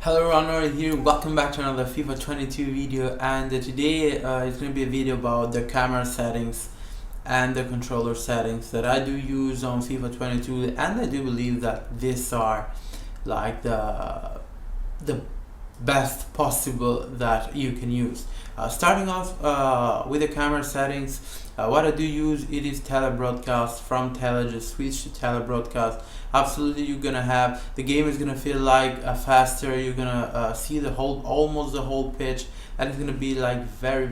Hello runner here, welcome back to another FIFA 22 video, and today it's going to be a video about the camera settings and the controller settings that I do use on FIFA 22, and I do believe that these are like the best possible that you can use. Starting off with the camera settings, what I do use, it is telebroadcast. From tele, just switch to telebroadcast. Absolutely, you're gonna have the game is gonna feel like faster. You're gonna see almost the whole pitch, and it's gonna be like very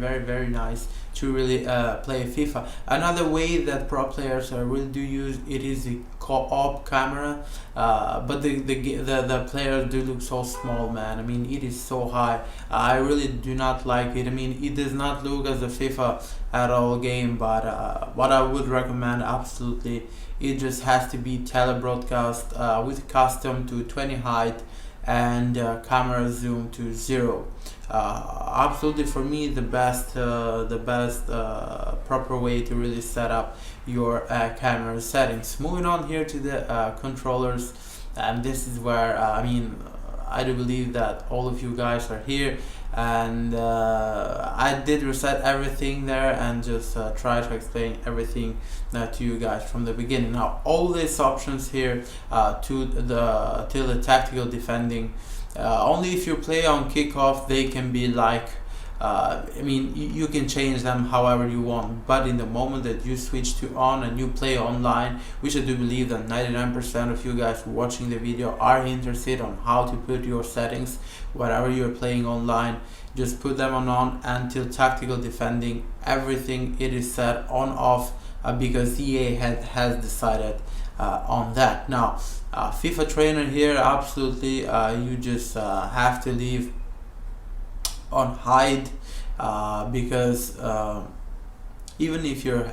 nice to really play FIFA. Another way that pro players really do use it is the co-op camera, but the players do look so small, man. I mean, it is so high. I really do not like it. I mean, it does not look as a FIFA at all game, but what I would recommend, absolutely, it just has to be telebroadcast with custom to 20 height and camera zoom to 0. Absolutely, for me, the best proper way to really set up your camera settings. Moving on here to the controllers, and this is where I do believe that all of you guys are here, and I did reset everything there and just try to explain everything to you guys from the beginning. Now, all these options here till the tactical defending, only if you play on kickoff they can be like you can change them however you want, but in the moment that you switch to on and you play online, which I do believe that 99% of you guys watching the video are interested on how to put your settings whatever you're playing online, just put them on until tactical defending. Everything it is set on off because EA has decided on that. Now, FIFA trainer here, absolutely, you just have to leave on hide because even if you're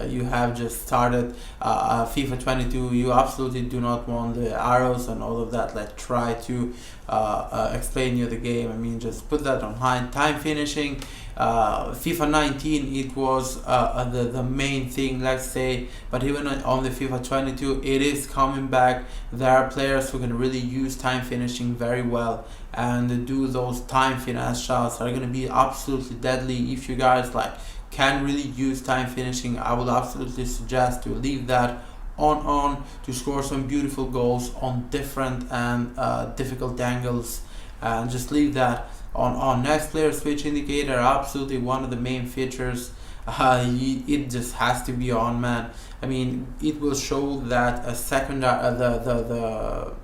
you have just started FIFA 22, you absolutely do not want the arrows and all of that. Let's try to explain you the game. I mean, just put that on hide. Time finishing, FIFA 19 it was the main thing, let's say, but even on the FIFA 22 it is coming back. There are players who can really use time finishing very well and do those time finesse shots are going to be absolutely deadly. If you guys can really use time finishing, I would absolutely suggest to leave that on to score some beautiful goals on different and difficult angles, and just leave that on. Next, player switch indicator, absolutely one of the main features. It just has to be on, man. I mean, it will show that a secondary the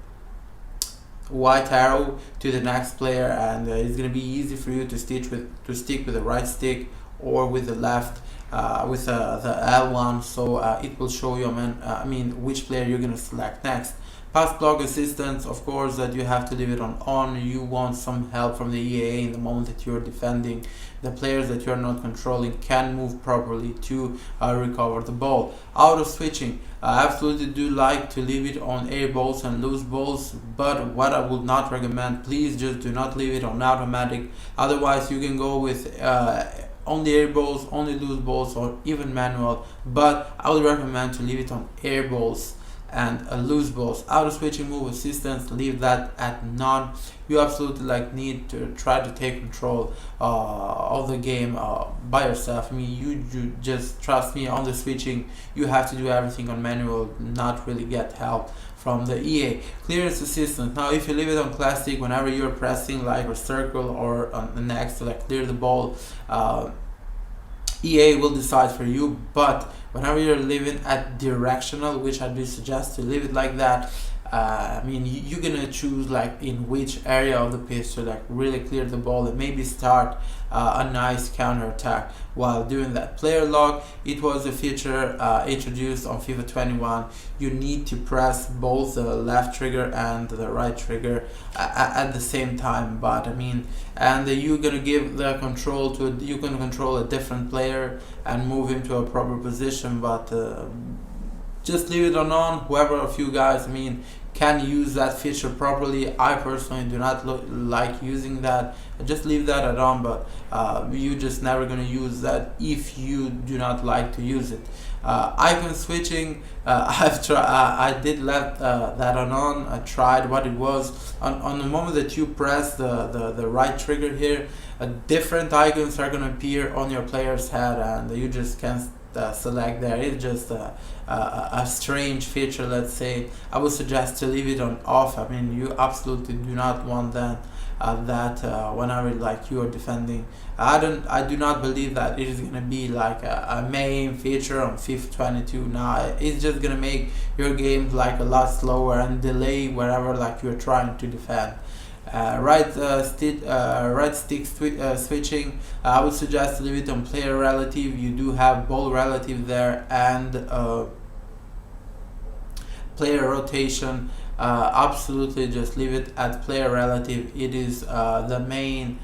white arrow to the next player, and it's gonna be easy for you to stick with the right stick or with the left with the L1, so it will show you which player you're gonna select next. Pass block assistance, of course, that you have to leave it on. You want some help from the EA in the moment that you're defending. The players that you're not controlling can move properly to recover the ball. Auto switching, I absolutely do like to leave it on air balls and loose balls, but what I would not recommend, please just do not leave it on automatic. Otherwise you can go with only air balls, only loose balls, or even manual, but I would recommend to leave it on air balls and loose balls. Auto switching move assistance, leave that at none. You absolutely need to try to take control of the game by yourself. I mean, you just trust me on the switching. You have to do everything on manual, not really get help from the EA. Clearance assistance, now if you leave it on classic, whenever you're pressing a circle or on the next to clear the ball, EA will decide for you. But whenever you're leaving at directional, which I do suggest to leave it like that, you're gonna choose in which area of the pitch to really clear the ball and maybe start a nice counter attack while doing that. Player lock, it was a feature introduced on FIFA 21. You need to press both the left trigger and the right trigger at the same time, but and you're gonna give the control to you can control a different player and move him to a proper position, but just leave it on. Whoever of you guys can use that feature properly. I personally do not like using that. Just leave that at on, but you just never gonna use that if you do not like to use it. Icon switching, I did left that on. I tried what it was. On the moment that you press the right trigger here, different icons are gonna appear on your player's head, and you just can't select there. It's just a strange feature, let's say. I would suggest to leave it on off. I mean, you absolutely do not want that whenever like you are defending. I do not believe that it is gonna be like a main feature on FIFA 22. Now it's just gonna make your game like a lot slower and delay wherever like you're trying to defend. Right stick switching, I would suggest to leave it on player relative. You do have ball relative there, and player rotation. Absolutely just leave it at player relative. It is the main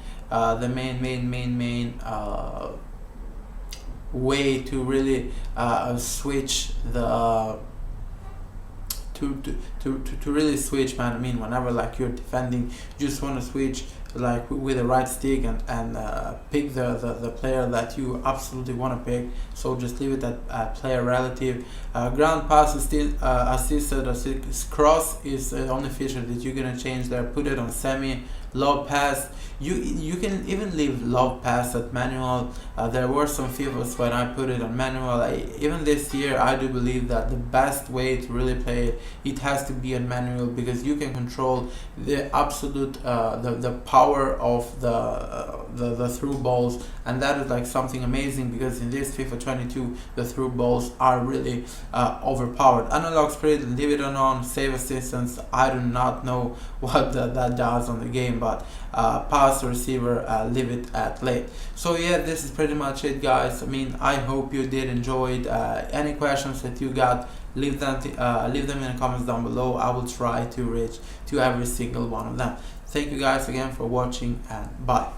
way to really switch the to really switch, man. I mean, whenever like you're defending, you just want to switch like with the right stick and pick the player that you absolutely want to pick. So just leave it at player relative. Ground pass assisted cross is the only feature that you're gonna change there. Put it on semi. Low pass, you can even leave low pass at manual. There were some FIFAs when I put it on manual. Even this year, I do believe that the best way to really play it has to be on manual, because you can control the absolute the power of the through balls, and that is like something amazing, because in this FIFA 22 the through balls are really overpowered. Analog sprint, leave it on. Save assistance, I do not know what that does on the game, but pass receiver, leave it at late. So yeah, this is pretty much it, guys. I mean, I hope you did enjoy it. Any questions that you got, leave them in the comments down below. I will try to reach to every single one of them. Thank you guys again for watching, and bye.